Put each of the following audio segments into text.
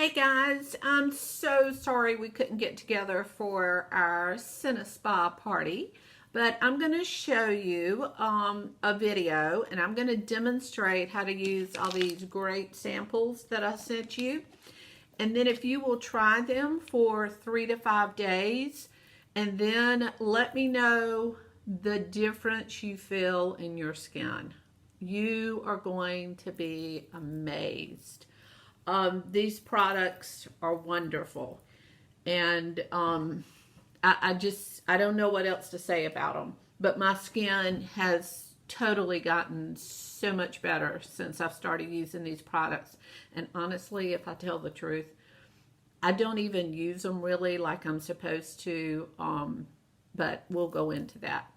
Hey guys, I'm so sorry we couldn't get together for our SeneSpa party, but I'm going to show you a video and I'm going to demonstrate how to use all these great samples that I sent you. And then if you will try them for 3 to 5 days and then let me know the difference you feel in your skin. You are going to be amazed. These products are wonderful, and I don't know what else to say about them, but my skin has totally gotten so much better since I've started using these products. And honestly, if I tell the truth, I don't even use them really like I'm supposed to, but we'll go into that.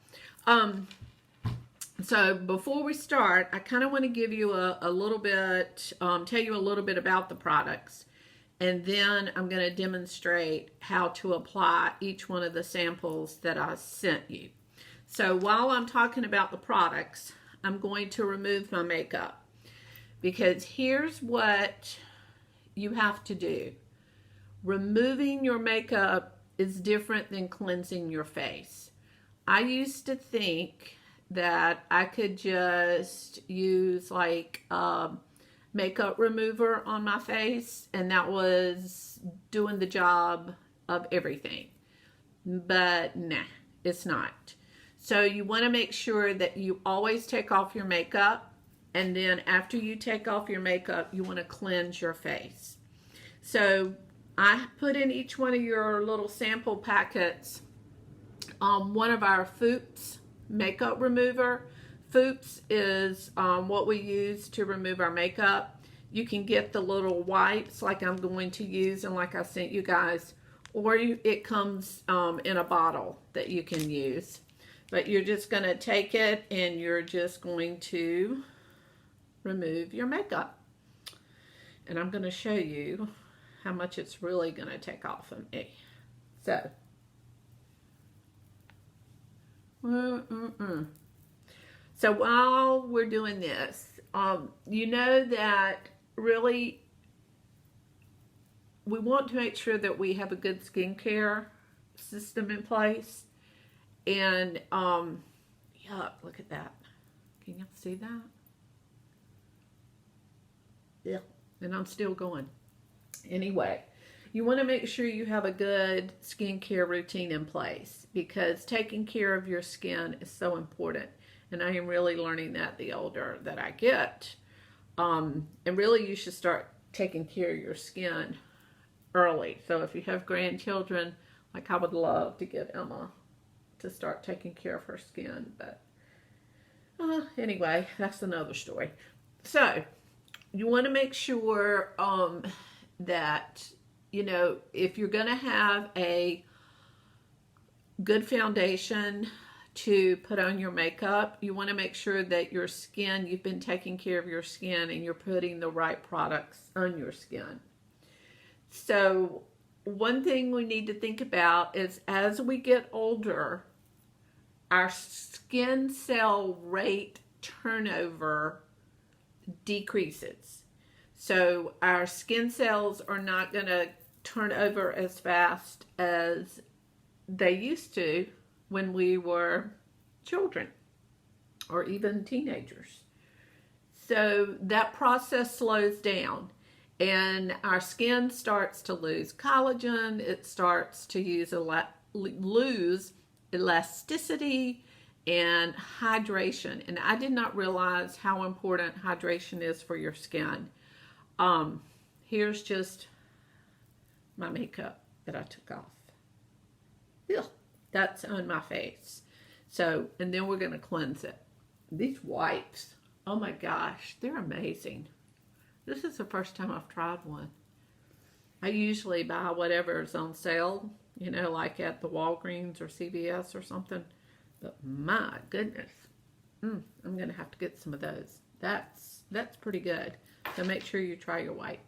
So before we start, I kind of want to give you a little bit, tell you a little bit about the products. And then I'm going to demonstrate how to apply each one of the samples that I sent you. So while I'm talking about the products, I'm going to remove my makeup. Because here's what you have to do. Removing your makeup is different than cleansing your face. I used to think that I could just use like a makeup remover on my face and that was doing the job of everything. But nah, it's not. So you want to make sure that you always take off your makeup, and then after you take off your makeup, you want to cleanse your face. So I put in each one of your little sample packets one of our Foops makeup remover. Foops is what we use to remove our makeup. You can get the little wipes like I'm going to use and like I sent you guys, or it comes in a bottle that you can use. But you're just going to take it and you're just going to remove your makeup. And I'm going to show you how much it's really going to take off of me. So So while we're doing this, you know that really we want to make sure that we have a good skincare system in place. And yeah, look at that. Can you see that? Yeah, and I'm still going. Anyway, you want to make sure you have a good skincare routine in place because taking care of your skin is so important. And I am really learning that the older that I get. And really you should start taking care of your skin early. So if you have grandchildren, like I would love to get Emma to start taking care of her skin. But anyway, that's another story. So you want to make sure that you know, if you're going to have a good foundation to put on your makeup, you want to make sure that your skin, you've been taking care of your skin and you're putting the right products on your skin. So one thing we need to think about is as we get older, our skin cell rate turnover decreases. So our skin cells are not going to turn over as fast as they used to when we were children or even teenagers. So that process slows down and our skin starts to lose collagen. It starts to lose elasticity and hydration. And I did not realize how important hydration is for your skin. Here's just my makeup that I took off. Ugh, that's on my face. So, and then we're going to cleanse it. These wipes, oh my gosh, they're amazing. This is the first time I've tried one. I usually buy whatever is on sale, you know, like at the Walgreens or CVS or something. But my goodness, I'm going to have to get some of those. That's pretty good. So make sure you try your white.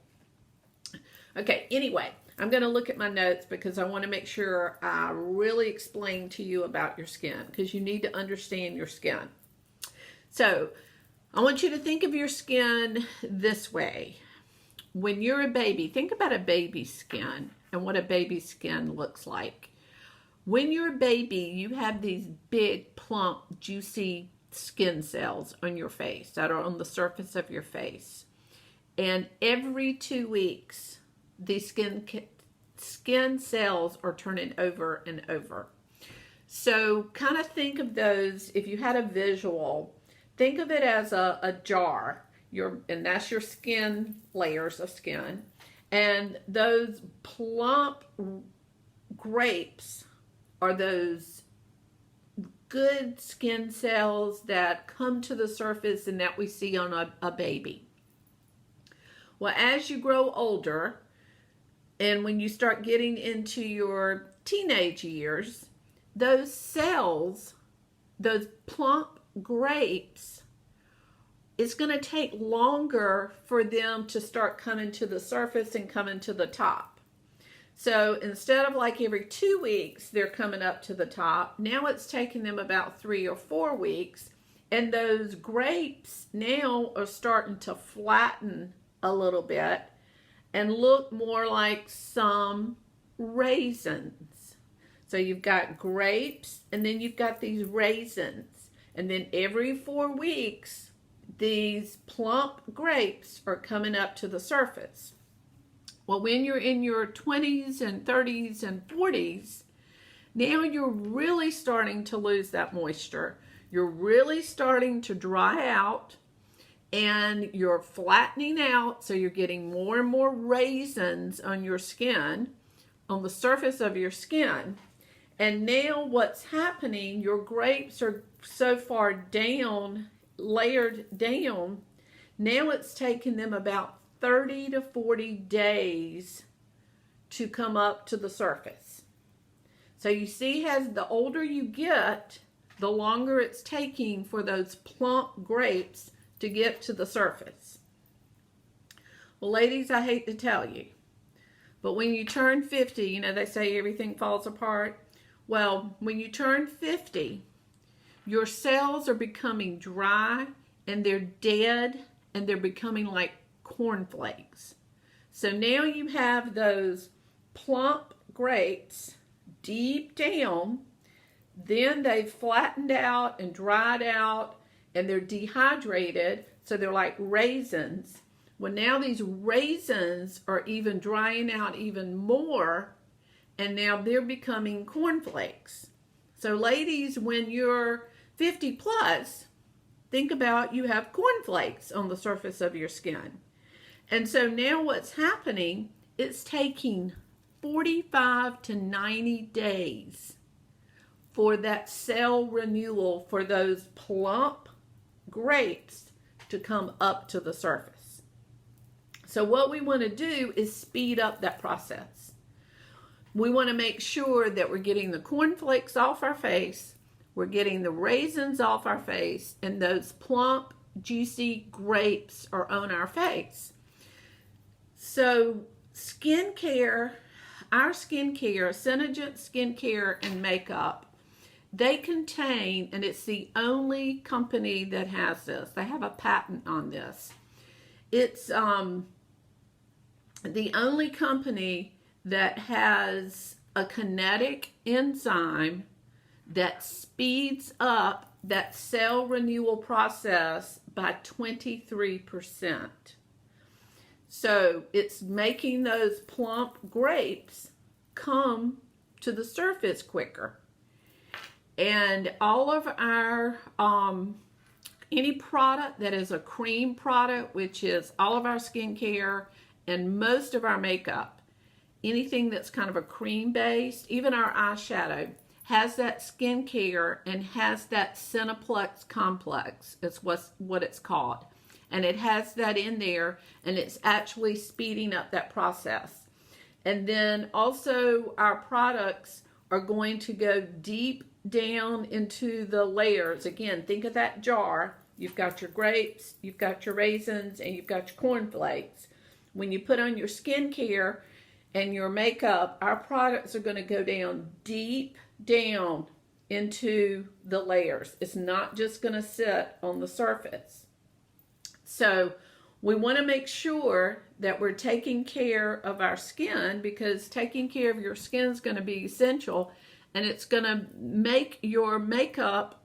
Okay, anyway, I'm going to look at my notes because I want to make sure I really explain to you about your skin because you need to understand your skin. So I want you to think of your skin this way. when you're a baby, think about a baby's skin and what a baby's skin looks like. When you're a baby, you have these big, plump, juicy skin cells on your face that are on the surface of your face. And every 2 weeks, these skin cells are turning over and over. So kind of think of those, if you had a visual, think of it as a jar, and that's your skin, layers of skin. And those plump grapes are those good skin cells that come to the surface and that we see on a baby. Well, as you grow older, and when you start getting into your teenage years, those cells, those plump grapes, it's going to take longer for them to start coming to the surface and coming to the top. So instead of like every 2 weeks, they're coming up to the top. Now it's taking them about 3 or 4 weeks. And those grapes now are starting to flatten a little bit and look more like some raisins. So you've got grapes and then you've got these raisins. And then every 4 weeks, these plump grapes are coming up to the surface. Well, when you're in your 20s and 30s and 40s, now you're really starting to lose that moisture. You're really starting to dry out and you're flattening out. So you're getting more and more raisins on your skin, on the surface of your skin. And now what's happening, your grapes are so far down, layered down, now it's taking them about 30 to 40 days to come up to the surface. So you see, as the older you get, the longer it's taking for those plump grapes to get to the surface. Well, ladies, I hate to tell you, but when you turn 50, you know, they say everything falls apart. Well, when you turn 50, your cells are becoming dry and they're dead and they're becoming like cornflakes. So now you have those plump grapes deep down, then they've flattened out and dried out and they're dehydrated, so they're like raisins. Well, now these raisins are even drying out even more, and now they're becoming cornflakes. So ladies, when you're 50 plus, think about you have cornflakes on the surface of your skin. And so now what's happening, it's taking 45 to 90 days for that cell renewal for those plump grapes to come up to the surface. So what we want to do is speed up that process. We want to make sure that we're getting the cornflakes off our face, we're getting the raisins off our face, and those plump, juicy grapes are on our face. So skincare, our skincare, SeneGence skincare and makeup, they contain, and it's the only company that has this. They have a patent on this. It's the only company that has a kinetic enzyme that speeds up that cell renewal process by 23%. So it's making those plump grapes come to the surface quicker. And all of our, any product that is a cream product, which is all of our skincare and most of our makeup, anything that's kind of a cream based, even our eyeshadow, has that skincare and has that Cineplex complex. It's what it's called. And it has that in there, and it's actually speeding up that process. And then also our products are going to go deep down into the layers. Again, think of that jar. You've got your grapes, you've got your raisins, and you've got your cornflakes. When you put on your skincare and your makeup, our products are going to go down deep down into the layers. It's not just going to sit on the surface. So We want to make sure that we're taking care of our skin, because taking care of your skin is going to be essential, and it's going to make your makeup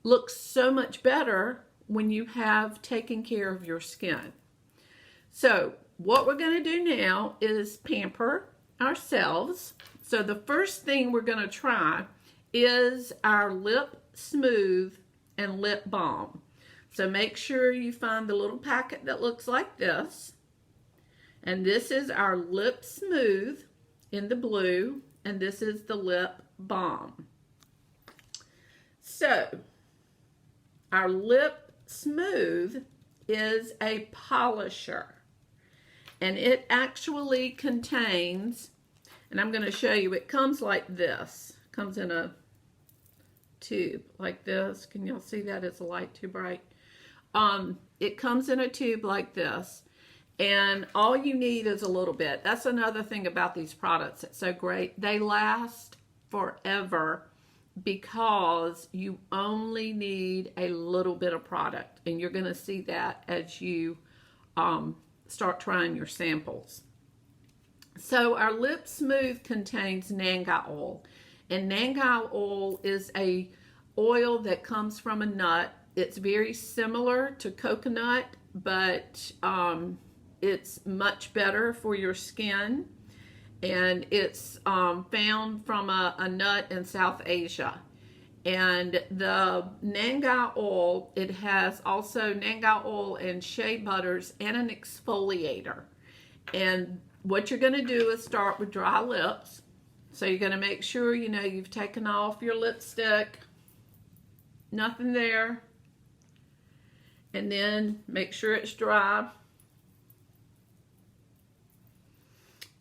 look so much better when you have taken care of your skin. So what we're going to do now is pamper ourselves. So the first thing we're going to try is our Lip Smooth and Lip Balm. So make sure you find the little packet that looks like this. And this is our Lip Smooth in the blue, and this is the Lip Balm. So our Lip Smooth is a polisher, and it actually contains, and I'm going to show you, it comes like this. It comes in a tube like this. Can y'all see that? Is the light too bright? It comes in a tube like this, and all you need is a little bit. That's another thing about these products that's so great. They last forever because you only need a little bit of product, and you're going to see that as you start trying your samples. So our Lip Smooth contains Nangai oil, and Nangai oil is a oil that comes from a nut. It's very similar to coconut, but it's much better for your skin, and it's found from a nut in South Asia. And the Nangai oil, it has also Nangai oil and shea butters and an exfoliator. And what you're going to do is start with dry lips. So you're going to make sure, you know, you've taken off your lipstick, nothing there. And then make sure it's dry.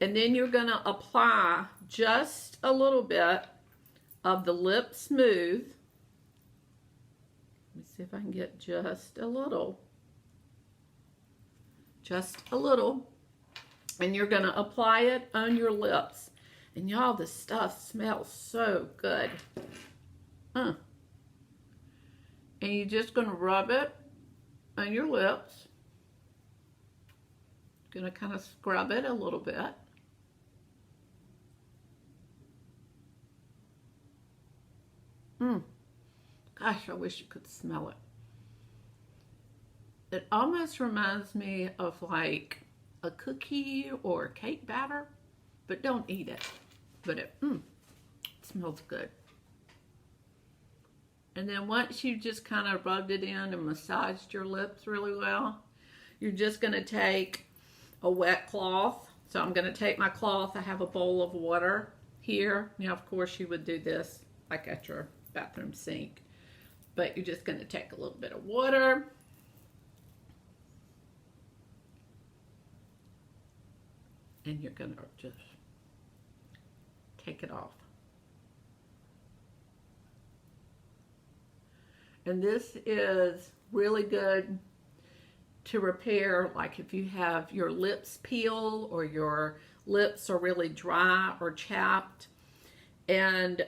And then you're going to apply just a little bit of the Lip Smooth. Let me see if I can get just a little. Just a little. And you're going to apply it on your lips. And y'all, this stuff smells so good. And you're just going to rub it on your lips. Going to kind of scrub it a little bit. Gosh, I wish you could smell it. It almost reminds me of like a cookie or a cake batter, but don't eat it. But it smells good. And then once you just kind of rubbed it in and massaged your lips really well, you're just going to take a wet cloth. So I'm going to take my cloth. I have a bowl of water here. Now, of course, you would do this like at your bathroom sink. But you're just going to take a little bit of water. And you're going to just take it off. And this is really good to repair, like if you have your lips peel or your lips are really dry or chapped. And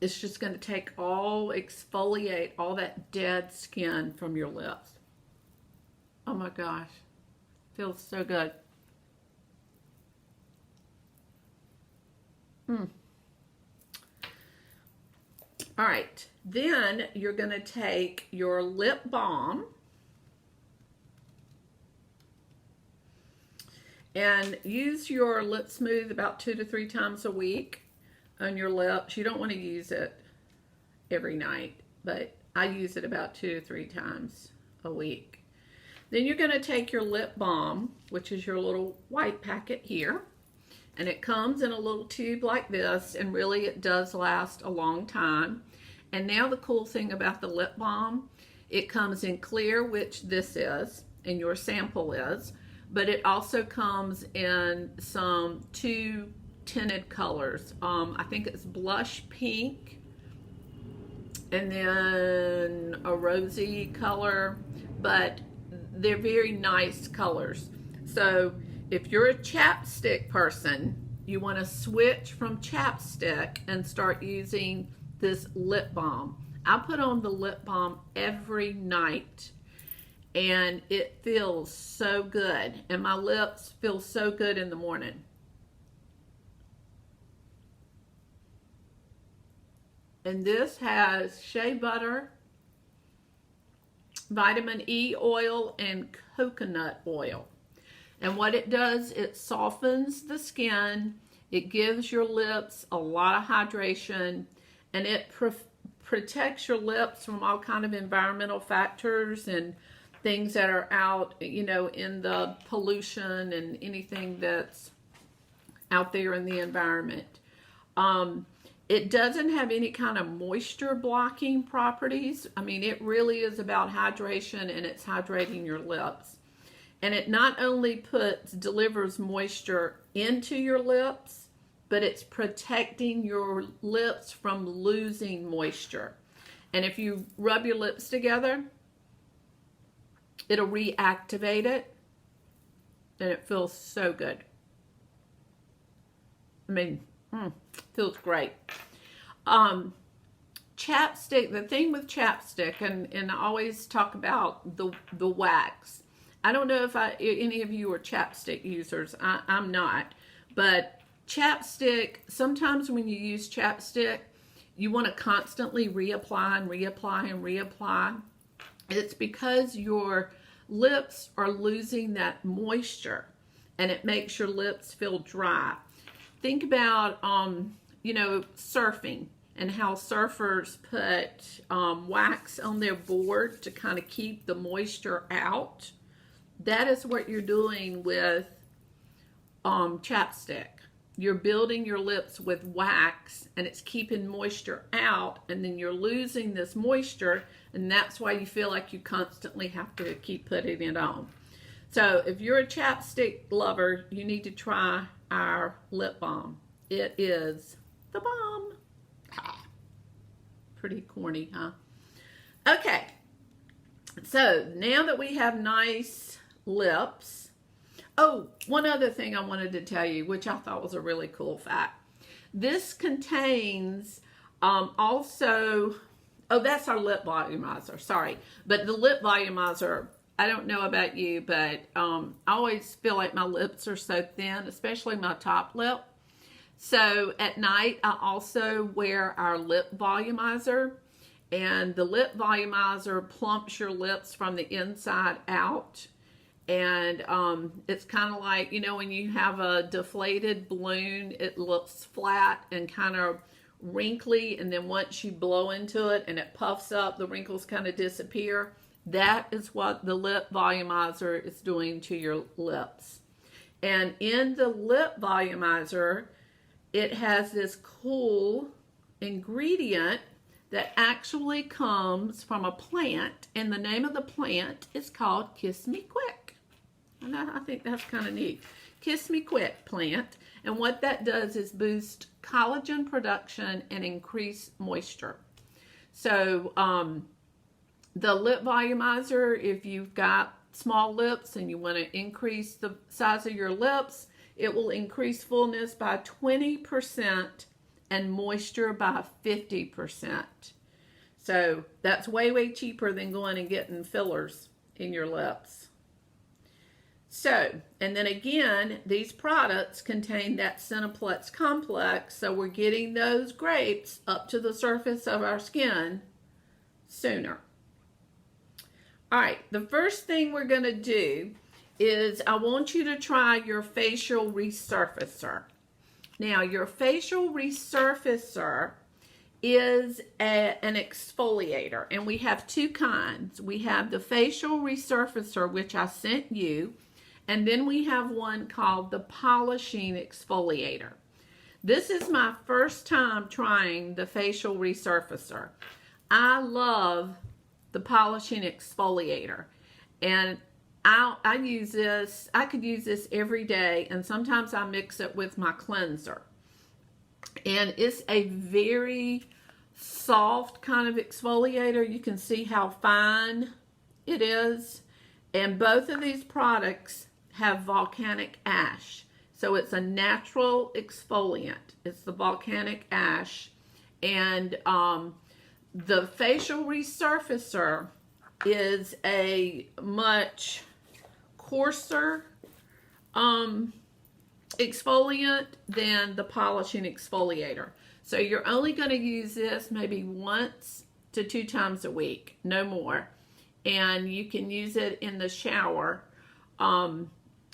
it's just going to exfoliate all that dead skin from your lips. Oh my gosh. Feels so good. All right, then you're going to take your lip balm and use your Lip Smooth about 2 to 3 times a week on your lips. You don't want to use it every night, but I use it about 2 to 3 times a week. Then you're going to take your lip balm, which is your little white packet here, and it comes in a little tube like this, and really it does last a long time. And now the cool thing about the lip balm, it comes in clear, which this is, and your sample is, but it also comes in some 2 tinted colors. I think it's blush pink, and then a rosy color, but they're very nice colors. So if you're a chapstick person, you want to switch from chapstick and start using this lip balm. I put on the lip balm every night, and it feels so good, and my lips feel so good in the morning. And this has shea butter, vitamin E oil, and coconut oil. And what it does, it softens the skin, it gives your lips a lot of hydration, and it protects your lips from all kind of environmental factors and things that are out, you know, in the pollution and anything that's out there in the environment. It doesn't have any kind of moisture blocking properties. I mean, it really is about hydration, and it's hydrating your lips. And it not only delivers moisture into your lips, but it's protecting your lips from losing moisture. And if you rub your lips together, it'll reactivate it, and it feels so good. I mean, feels great. Chapstick, the thing with chapstick, and I always talk about the wax. I don't know if any of you are chapstick users. I'm not. But chapstick, sometimes when you use chapstick, you want to constantly reapply and reapply and reapply. It's because your lips are losing that moisture, and it makes your lips feel dry. Think about, you know, surfing, and how surfers put wax on their board to kind of keep the moisture out. That is what you're doing with chapstick. You're building your lips with wax, and it's keeping moisture out, and then you're losing this moisture, and that's why you feel like you constantly have to keep putting it on. So if you're a chapstick lover, you need to try our lip balm. It is the bomb. Pretty corny, huh? Okay, so now that we have nice lips, oh, one other thing I wanted to tell you, which I thought was a really cool fact. This contains also, oh, that's our lip volumizer, sorry. But the lip volumizer, I don't know about you, but I always feel like my lips are so thin, especially my top lip. So at night, I also wear our lip volumizer. And the lip volumizer plumps your lips from the inside out. And it's kind of like, you know, when you have a deflated balloon, it looks flat and kind of wrinkly. And then once you blow into it and it puffs up, the wrinkles kind of disappear. That is what the lip volumizer is doing to your lips. And in the lip volumizer, it has this cool ingredient that actually comes from a plant, and the name of the plant is called Kiss Me Quick. And I think that's kind of neat. Kiss Me Quick plant. And what that does is boost collagen production and increase moisture. So the lip volumizer, if you've got small lips and you want to increase the size of your lips, it will increase fullness by 20% and moisture by 50%. So that's way, way cheaper than going and getting fillers in your lips. So, and then again, these products contain that Cineplex complex, so we're getting those grapes up to the surface of our skin sooner. All right, the first thing we're going to do is I want you to try your facial resurfacer. Now, your facial resurfacer is an exfoliator, and we have two kinds. We have the facial resurfacer, which I sent you, and then we have one called the polishing exfoliator. This is my first time trying the facial resurfacer. I love the polishing exfoliator, and I use this. I could use this every day, and sometimes I mix it with my cleanser. And it's a very soft kind of exfoliator. You can see how fine it is. And both of these products have volcanic ash. So it's a natural exfoliant. It's the volcanic ash. And The facial resurfacer is a much coarser exfoliant than the polishing exfoliator. So you're only going to use this maybe once to 2 times a week, no more. And you can use it in the shower. And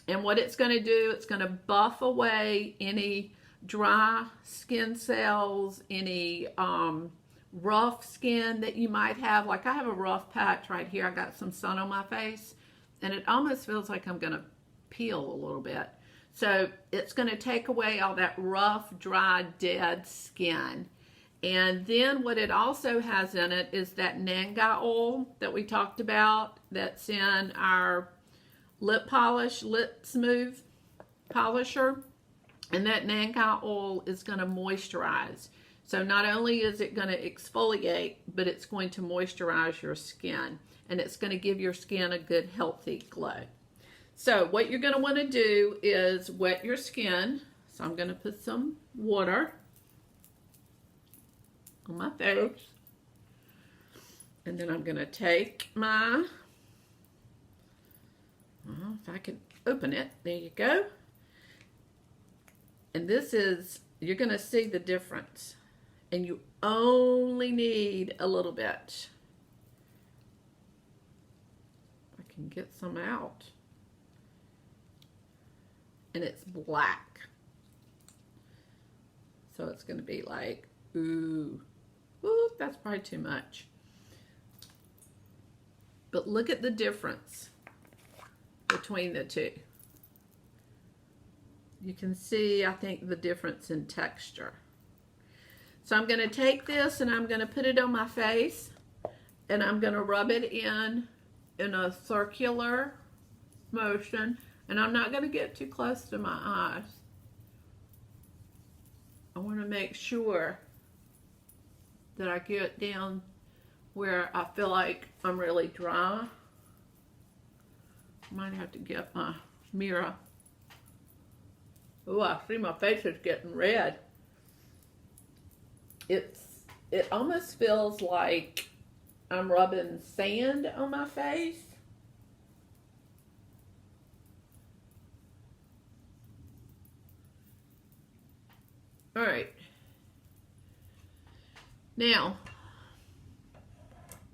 what it's going to do, it's going to buff away any dry skin cells, any rough skin that you might have. Like I have a rough patch right here. I got some sun on my face and it almost feels like I'm going to peel a little bit. So it's going to take away all that rough, dry, dead skin. And then what it also has in it is that Nangai oil that we talked about that's in our lip polish, lip smooth polisher. And that Nangai oil is going to moisturize. So not only is it going to exfoliate, but it's going to moisturize your skin. And it's going to give your skin a good, healthy glow. So what you're going to want to do is wet your skin. So I'm going to put some water on my face. And then I'm going to take my, well, if I can open it, there you go. And this is, you're going to see the difference. And you only need a little bit. I can get some out. And it's black. So it's going to be like, ooh, that's probably too much. But look at the difference between the two. You can see, I think, the difference in texture. So I'm going to take this and I'm going to put it on my face and I'm going to rub it in a circular motion, and I'm not going to get too close to my eyes. I want to make sure that I get down where I feel like I'm really dry. I might have to get my mirror. Oh, I see my face is getting red. It almost feels like I'm rubbing sand on my face. All right. Now,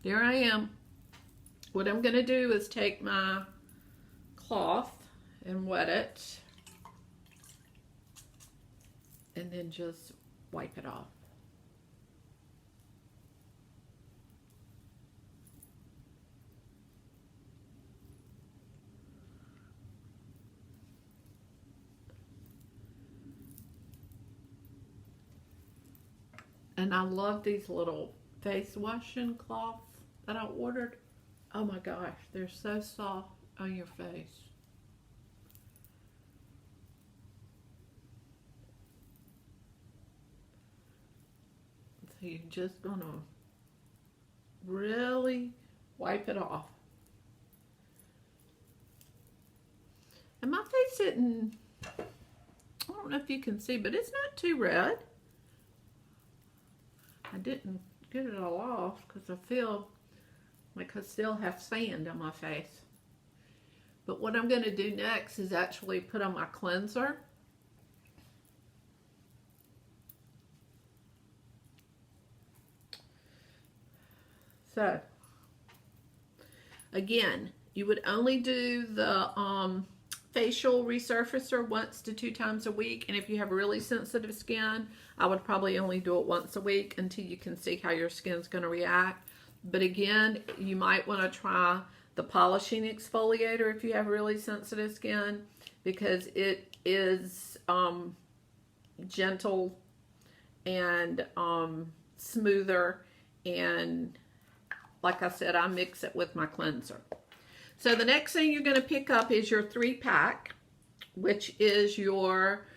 there I am. What I'm going to do is take my cloth and wet it. And then just wipe it off. And I love these little face washing cloths that I ordered. Oh my gosh, they're so soft on your face. So you're just gonna really wipe it off. And my face isn't, I don't know if you can see, but it's not too red. I didn't get it all off because I feel like I still have sand on my face. But what I'm going to do next is actually put on my cleanser. So, again, you would only do the facial resurfacer once to 2 times a week. And if you have really sensitive skin, I would probably only do it once a week until you can see how your skin's going to react. But again, you might want to try the polishing exfoliator if you have really sensitive skin, because it is gentle and smoother. And like I said, I mix it with my cleanser. So the next thing you're going to pick up is your 3-pack, which is your,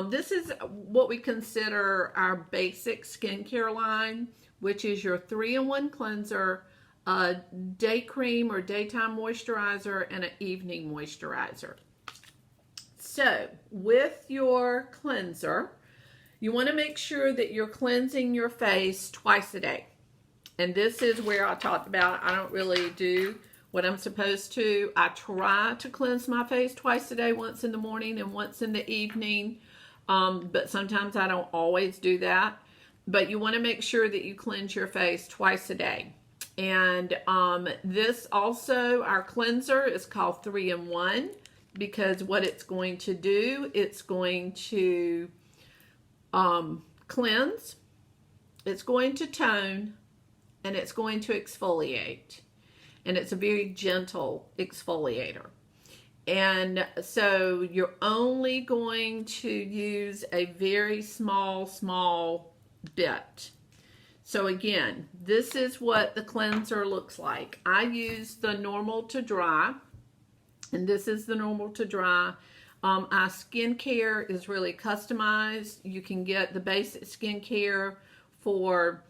this is what we consider our basic skincare line, which is your 3-in-1 cleanser, a day cream or daytime moisturizer, and an evening moisturizer. So with your cleanser, you want to make sure that you're cleansing your face twice a day. And this is where I talked about I don't really do what I'm supposed to. I try to cleanse my face twice a day, once in the morning and once in the evening. But sometimes I don't always do that. But you want to make sure that you cleanse your face twice a day. And this also, our cleanser is called 3-in-1, because what it's going to do, it's going to cleanse, it's going to tone, and it's going to exfoliate. And it's a very gentle exfoliator. And so you're only going to use a very small bit. So again, this is what the cleanser looks like. I use the normal to dry, and this is the normal to dry. Our skincare is really customized. You can get the basic skincare for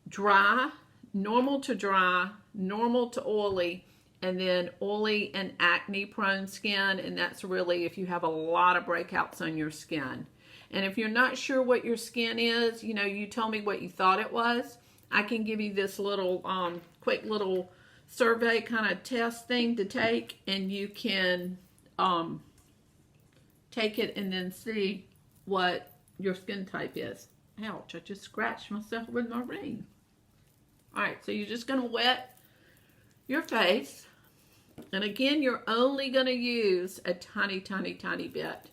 dry, normal to dry, normal to oily, and then oily and acne prone skin. And that's really if you have a lot of breakouts on your skin. And if you're not sure what your skin is, you know, you tell me what you thought it was. I can give you this little quick little survey kind of test thing to take, and you can take it and then see what your skin type is. Ouch, I just scratched myself with my ring. All right, so you're just going to wet your face. And again, you're only going to use a tiny bit.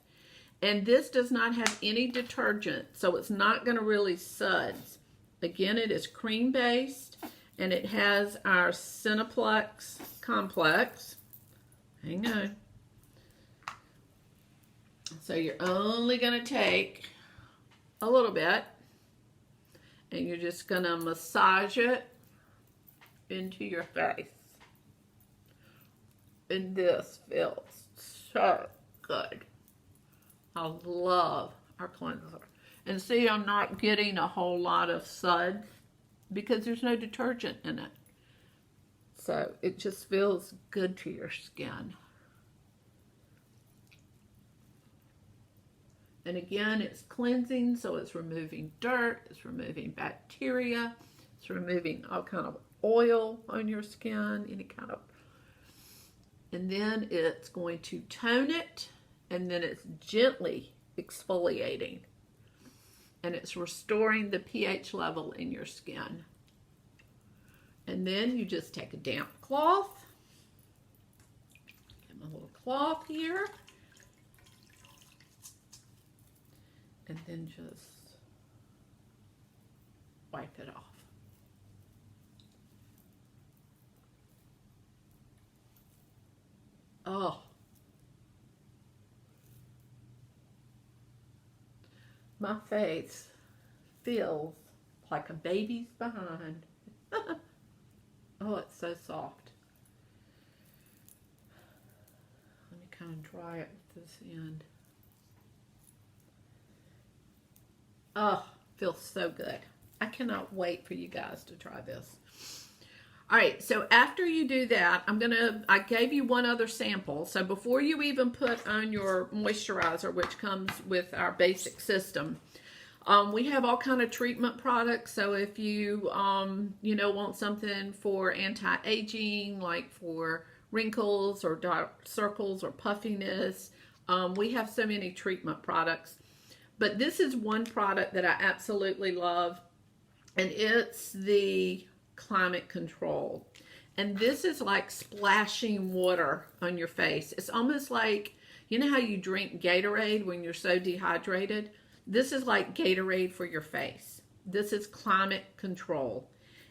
And this does not have any detergent, so it's not going to really suds. Again, it is cream-based, and it has our SeneSpa complex. Hang on. So you're only going to take a little bit, and you're just going to massage it into your face. And this feels so good. I love our cleanser. And see, I'm not getting a whole lot of suds because there's no detergent in it. So it just feels good to your skin. And again, it's cleansing, so it's removing dirt, it's removing bacteria, it's removing all kind of oil on your skin, any kind of. And then it's going to tone it. And then it's gently exfoliating. And it's restoring the pH level in your skin. And then you just take a damp cloth. Get my little cloth here. And then just wipe it off. Oh. My face feels like a baby's behind. Oh, it's so soft. Let me kind of dry it with this end. Oh, feels so good. I cannot wait for you guys to try this. All right, so after you do that, I gave you one other sample. So before you even put on your moisturizer, which comes with our basic system, we have all kind of treatment products. So if you, want something for anti-aging, like for wrinkles or dark circles or puffiness, we have so many treatment products. But this is one product that I absolutely love, and it's the Climate Control. And this is like splashing water on your face. It's almost like, you know how you drink Gatorade when you're so dehydrated? This is like Gatorade for your face. This is Climate Control.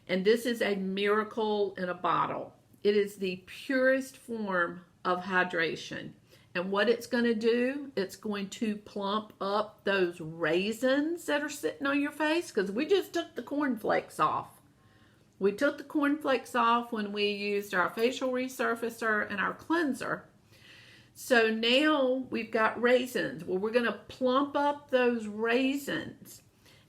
And this is a miracle in a bottle. It is the purest form of hydration. And what it's going to do, it's going to plump up those raisins that are sitting on your face, because we just took the cornflakes off. We took the cornflakes off when we used our facial resurfacer and our cleanser. So now we've got raisins. Well, we're going to plump up those raisins.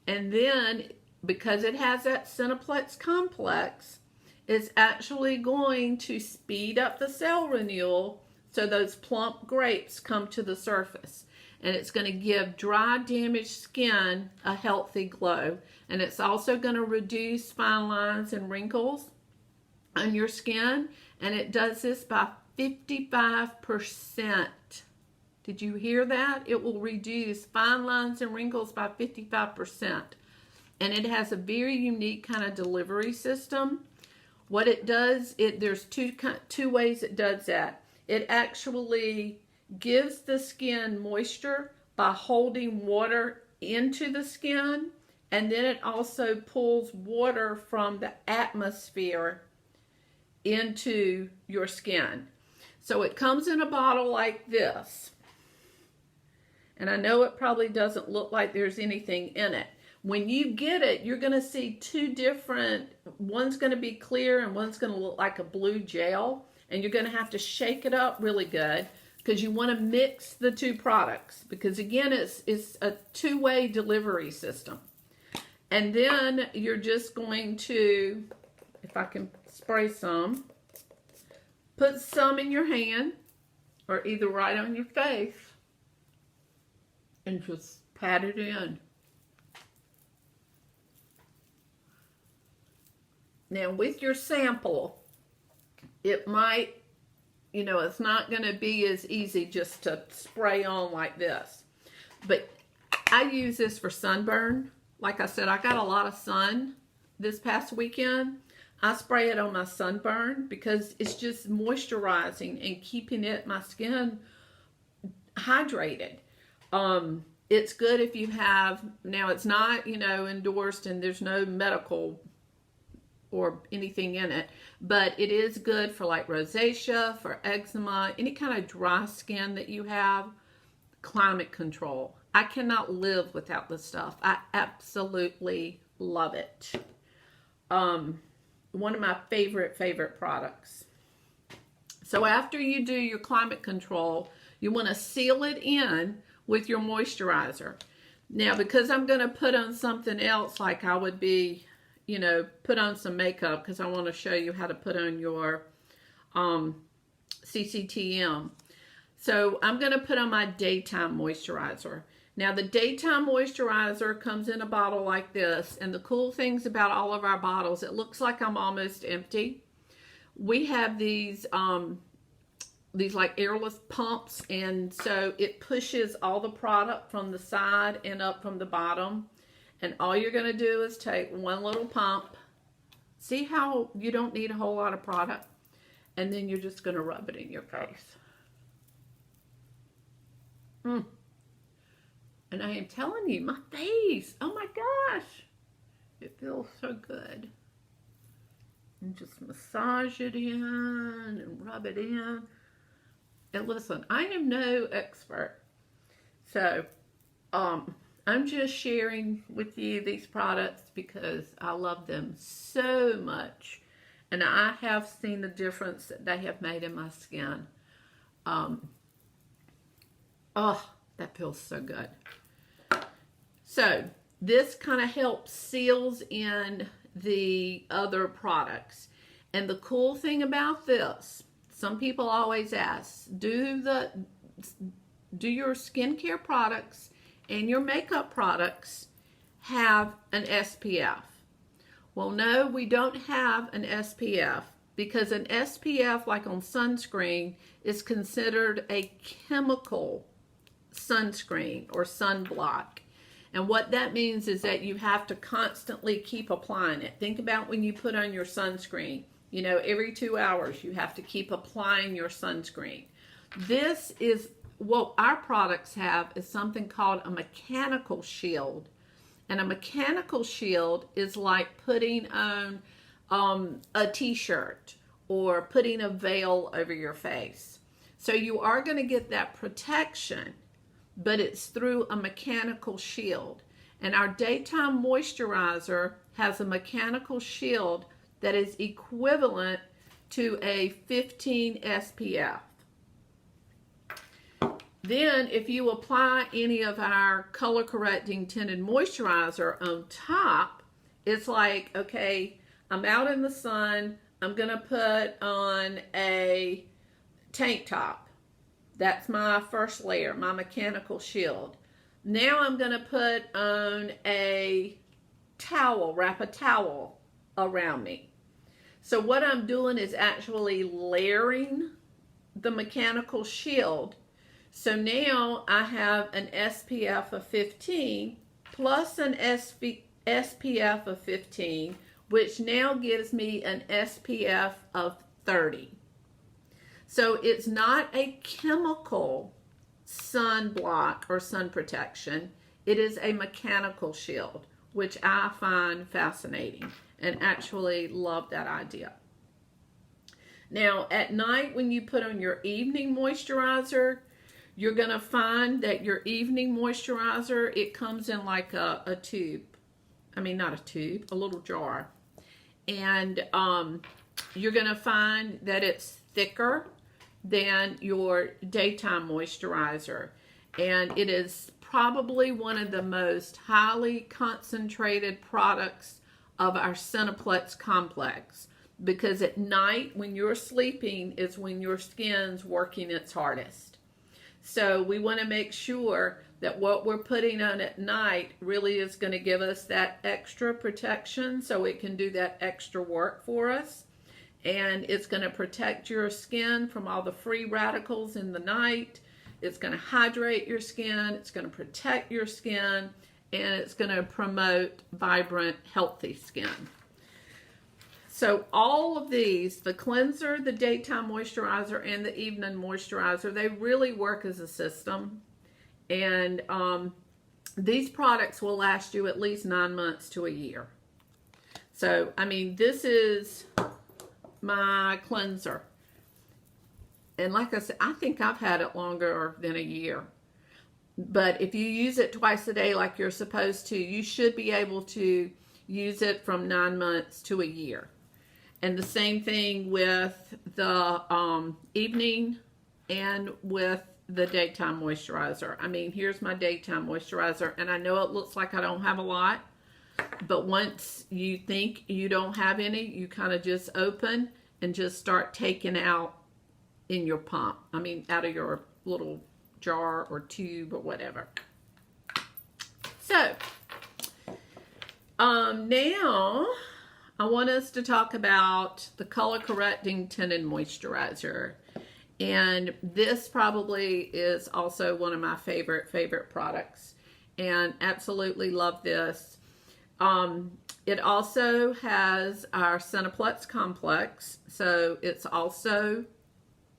And then, because it has that SeneSpa complex, it's actually going to speed up the cell renewal so those plump grapes come to the surface. and it's going to give dry, damaged skin a healthy glow. And it's also going to reduce fine lines and wrinkles on your skin, and it does this by 55%. Did you hear that? It will reduce fine lines and wrinkles by 55. And it has a very unique kind of delivery system. What it does, there's two ways it does that. It actually gives the skin moisture by holding water into the skin, and then it also pulls water from the atmosphere into your skin. So it comes in a bottle like this. And I know it probably doesn't look like there's anything in it. When you get it, you're going to see two different, one's going to be clear and one's going to look like a blue gel. And you're going to have to shake it up really good because you want to mix the two products. Because again, it's a two-way delivery system. And then you're just going to, if I can spray some, put some in your hand or either right on your face and just pat it in. Now with your sample, it might, it's not going to be as easy just to spray on like this. But I use this for sunburn. Like I said, I got a lot of sun this past weekend. I spray it on my sunburn because it's just moisturizing and keeping my skin hydrated. It's good if you have, now it's not, endorsed and there's no medical or anything in it, but it is good for like rosacea, for eczema, any kind of dry skin that you have. Climate control. I cannot live without this stuff. I absolutely love it. One of my favorite products. So after you do your climate control, you want to seal it in with your moisturizer. Now, because I'm going to put on something else, like I would be, put on some makeup, because I want to show you how to put on your CCTM. So I'm going to put on my daytime moisturizer. Now, the daytime moisturizer comes in a bottle like this, and the cool things about all of our bottles, it looks like I'm almost empty. We have these like airless pumps, and so it pushes all the product from the side and up from the bottom. And all you're going to do is take one little pump. See how you don't need a whole lot of product? And then you're just going to rub it in your face. And I am telling you, my face, oh my gosh, it feels so good. And just massage it in and rub it in. And listen, I am no expert. So, I'm just sharing with you these products because I love them so much. And I have seen the difference that they have made in my skin. Oh, that feels so good. So this kind of helps seals in the other products. And the cool thing about this, some people always ask, do your skincare products and your makeup products have an SPF? Well, no, we don't have an SPF because an SPF, like on sunscreen, is considered a chemical sunscreen or sunblock. And what that means is that you have to constantly keep applying it. Think about when you put on your sunscreen. Every 2 hours you have to keep applying your sunscreen. This is what our products have, is something called a mechanical shield. And a mechanical shield is like putting on a t-shirt or putting a veil over your face. So you are going to get that protection, but it's through a mechanical shield. And our daytime moisturizer has a mechanical shield that is equivalent to a 15 SPF. Then if you apply any of our color correcting tinted moisturizer on top, it's like, okay, I'm out in the sun, I'm going to put on a tank top. That's my first layer, my mechanical shield. Now I'm going to put on a towel, wrap a towel around me. So what I'm doing is actually layering the mechanical shield. So now I have an SPF of 15 plus an SPF of 15, which now gives me an SPF of 30. So it's not a chemical sunblock or sun protection. It is a mechanical shield, which I find fascinating and actually love that idea. Now, at night when you put on your evening moisturizer, you're going to find that your evening moisturizer, it comes in like a tube. I mean, not a tube, a little jar. And you're going to find that it's thicker than your daytime moisturizer. And it is probably one of the most highly concentrated products of our Cineplex complex. Because at night, when you're sleeping, is when your skin's working its hardest. So we want to make sure that what we're putting on at night really is going to give us that extra protection so it can do that extra work for us. And it's going to protect your skin from all the free radicals in the night. It's going to hydrate your skin. It's going to protect your skin. And it's going to promote vibrant, healthy skin. So all of these, the cleanser, the daytime moisturizer, and the evening moisturizer, they really work as a system. And these products will last you at least 9 months to a year. So, I mean, this is my cleanser. And like I said, I think I've had it longer than a year. But if you use it twice a day like you're supposed to, you should be able to use it from 9 months to a year. And the same thing with the evening and with the daytime moisturizer. I mean, here's my daytime moisturizer, and I know it looks like I don't have a lot, but once you think you don't have any, you kind of just open and just start taking out in your pump. I mean, out of your little jar or tube or whatever. So, now I want us to talk about the Color Correcting Tinted Moisturizer. And this probably is also one of my favorite products. And absolutely love this. It also has our Cineplex complex. So it's also,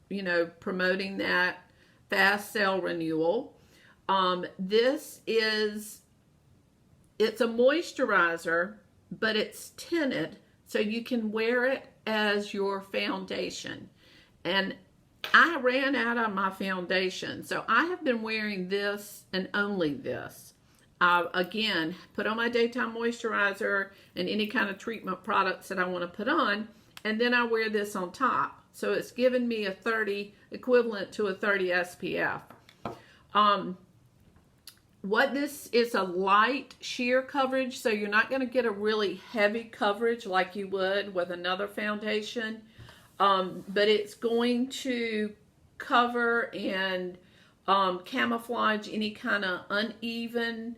you know, promoting that fast cell renewal. It's a moisturizer, but it's tinted, so you can wear it as your foundation. And I ran out of my foundation, so I have been wearing this and only this. Again, put on my daytime moisturizer and any kind of treatment products that I want to put on, and then I wear this on top. So it's given me a 30, equivalent to a 30 SPF. What this is, a light sheer coverage, so you're not going to get a really heavy coverage like you would with another foundation, but it's going to cover and camouflage any kind of uneven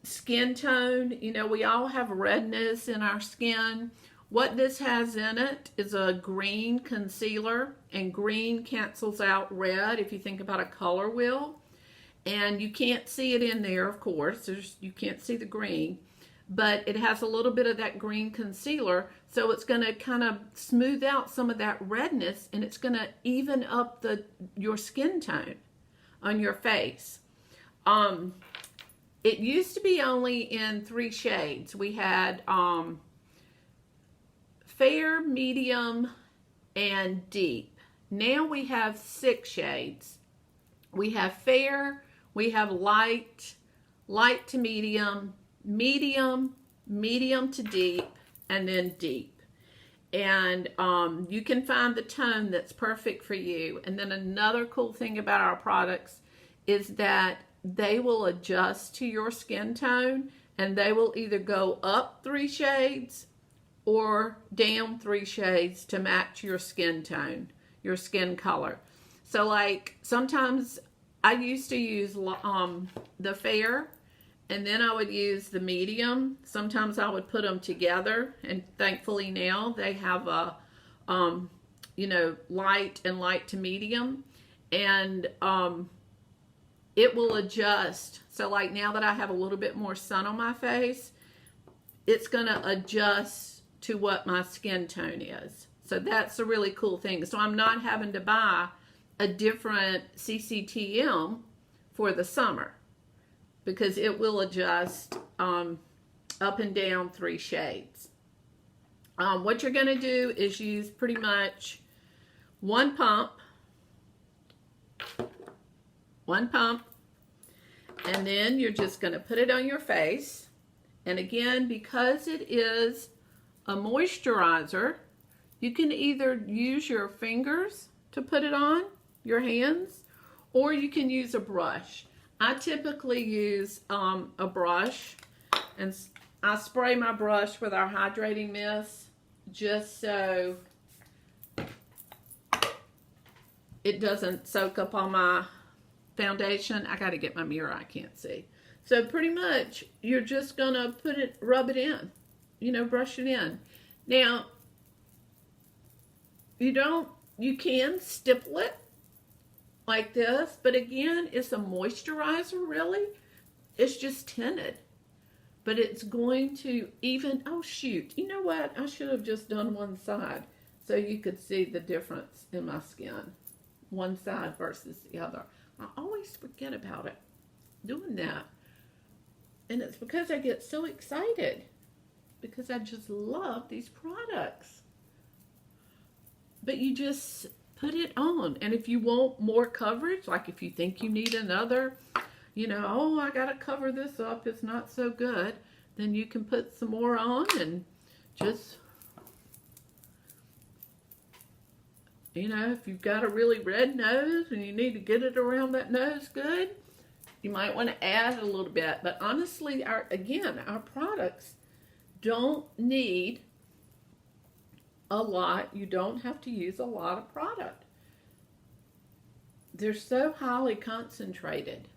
skin tone. You know, we all have redness in our skin. What this has in it is a green concealer, and green cancels out red if you think about a color wheel. And you can't see it in there, of course. You can't see the green. But it has a little bit of that green concealer, so it's going to kind of smooth out some of that redness, and it's going to even up your skin tone on your face. It used to be only in 3 shades. We had fair, medium, and deep. Now we have 6 shades. We have fair, we have light, light to medium, medium, medium to deep, and then deep. And you can find the tone that's perfect for you. And then another cool thing about our products is that they will adjust to your skin tone, and they will either go up 3 shades or down 3 shades to match your skin tone, your skin color. So like sometimes I used to use the fair, and then I would use the medium. Sometimes I would put them together, and thankfully now they have a you know, light and light to medium, and it will adjust. So like now that I have a little bit more sun on my face, it's gonna adjust to what my skin tone is. So that's a really cool thing. So I'm not having to buy a different CCTM for the summer, because it will adjust up and down 3 shades. What you're gonna do is use pretty much one pump, and then you're just gonna put it on your face. And again, because it is a moisturizer, you can either use your fingers to put it on, your hands, or you can use a brush. I typically use a brush, and I spray my brush with our hydrating mist just so it doesn't soak up on my foundation. I got to get my mirror, I can't see. So pretty much you're just gonna rub it in, you know, brush it in. Now you can stipple it like this, but again, it's a moisturizer, really. It's just tinted, but it's going to even, oh shoot, you know what? I should have just done one side so you could see the difference in my skin. One side versus the other. I always forget about it, doing that. And it's because I get so excited, because I just love these products. But you just put it on, and if you want more coverage, like if you think you need another, you know, oh, I gotta cover this up, it's not so good, then you can put some more on and just, you know, if you've got a really red nose and you need to get it around that nose good, you might want to add a little bit. But honestly, our products don't need a lot. You don't have to use a lot of product. They're so highly concentrated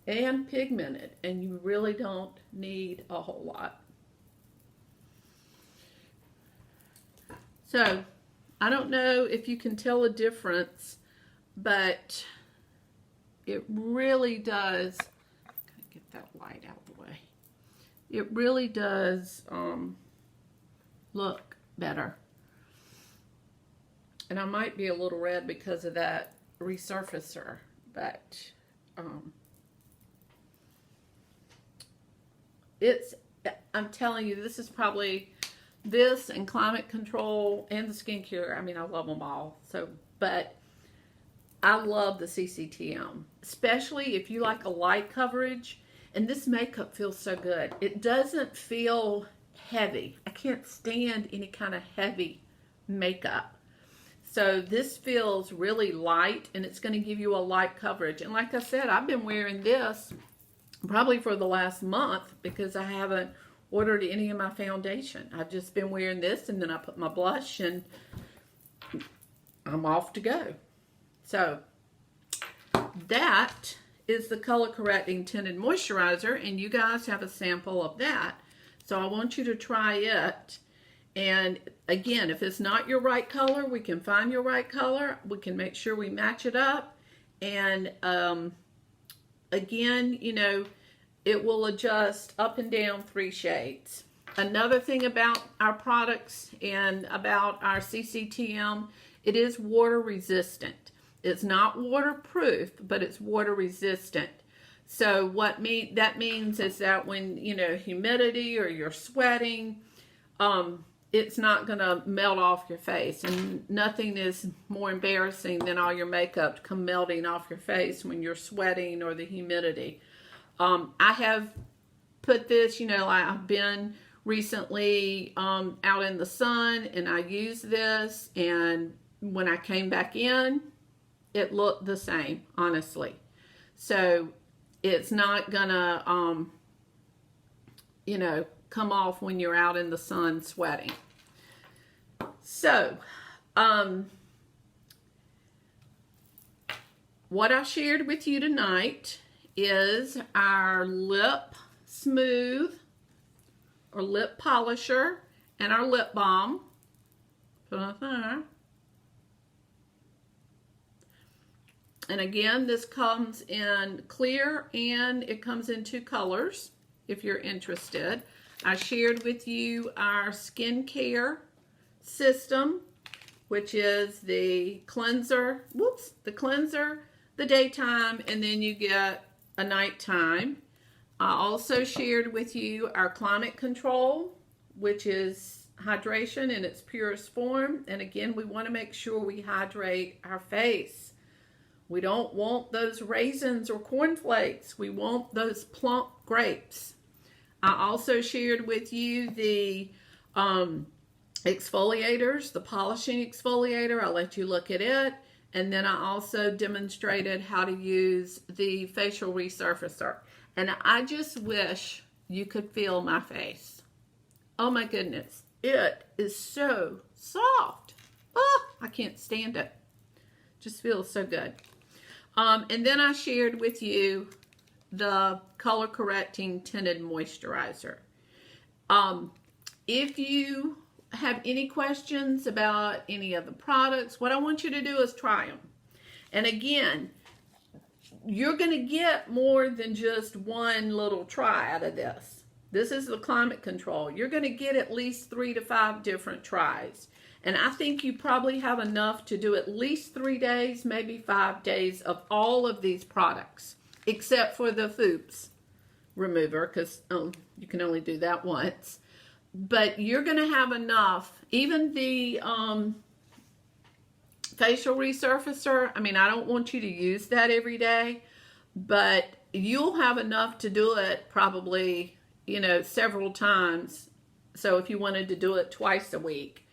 and pigmented, and you really don't need a whole lot. So I don't know if you can tell a difference, but it really does. Gotta get that light out of the way. It really does look better. And I might be a little red because of that resurfacer, but I'm telling you, this is probably, this and climate control and the skincare, I mean, I love them all. So, but I love the CCTM, especially if you like a light coverage. And this makeup feels so good. It doesn't feel heavy. I can't stand any kind of heavy makeup. So this feels really light, and it's going to give you a light coverage. And like I said, I've been wearing this probably for the last month because I haven't ordered any of my foundation. I've just been wearing this, and then I put my blush, and I'm off to go. So that is the Color Correcting Tinted Moisturizer, and you guys have a sample of that. So I want you to try it. And again, if it's not your right color, we can find your right color. We can make sure we match it up. And again, you know, it will adjust up and down 3 shades. Another thing about our products and about our CCTM, it is water resistant. It's not waterproof, but it's water resistant. So what that means is that when, you know, humidity or you're sweating, it's not going to melt off your face. And nothing is more embarrassing than all your makeup come melting off your face when you're sweating or the humidity. I have put this, you know, I've been recently out in the sun, and I used this, and when I came back in, it looked the same, honestly. So it's not gonna, you know, come off when you're out in the sun sweating. So, what I shared with you tonight is our lip smooth or lip polisher and our lip balm. And again, this comes in clear and it comes in 2 colors if you're interested. I shared with you our skincare system, which is the cleanser, the daytime, and then you get a nighttime. I also shared with you our climate control, which is hydration in its purest form. And again, we want to make sure we hydrate our face. We don't want those raisins or cornflakes. We want those plump grapes. I also shared with you the exfoliators, the polishing exfoliator. I'll let you look at it. And then I also demonstrated how to use the facial resurfacer. And I just wish you could feel my face. Oh my goodness. It is so soft. Oh, I can't stand it. Just feels so good. And then I shared with you the Color Correcting Tinted Moisturizer. If you have any questions about any of the products, what I want you to do is try them. And again, you're going to get more than just one little try out of this. This is the climate control. You're going to get at least 3 to 5 different tries. And I think you probably have enough to do at least 3 days, maybe 5 days of all of these products, except for the FOOPs remover, because you can only do that once. But you're going to have enough. Even the facial resurfacer, I mean, I don't want you to use that every day, but you'll have enough to do it probably, several times. So if you wanted to do it twice a week.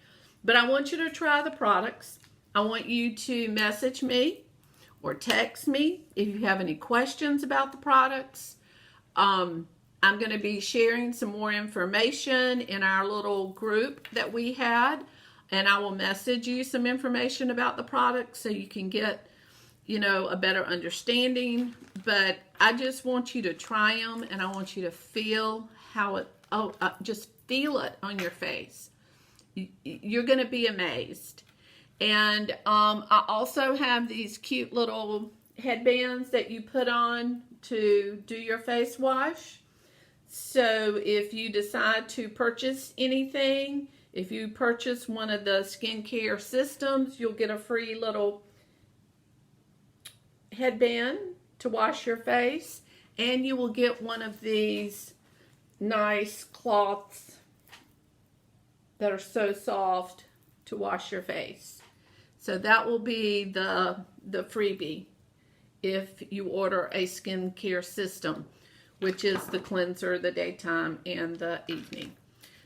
But I want you to try the products. I want you to message me or text me if you have any questions about the products. I'm going to be sharing some more information in our little group that we had. And I will message you some information about the products so you can get, a better understanding. But I just want you to try them and I want you to feel how it, just feel it on your face. You're going to be amazed. And I also have these cute little headbands that you put on to do your face wash. So if you decide to purchase anything, if you purchase one of the skincare systems, you'll get a free little headband to wash your face. And you will get one of these nice cloths that are so soft to wash your face. So that will be the freebie if you order a skincare system, which is the cleanser, the daytime, and the evening.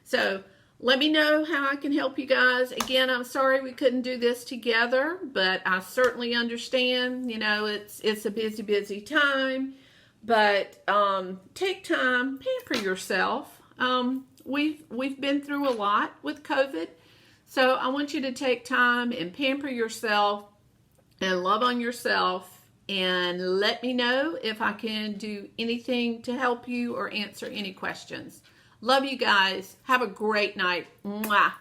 So let me know how I can help you guys. Again, I'm sorry we couldn't do this together, but I certainly understand, it's a busy time, but take time, pamper yourself. We've been through a lot with COVID, so I want you to take time and pamper yourself and love on yourself, and let me know if I can do anything to help you or answer any questions. Love you guys. Have a great night. Mwah.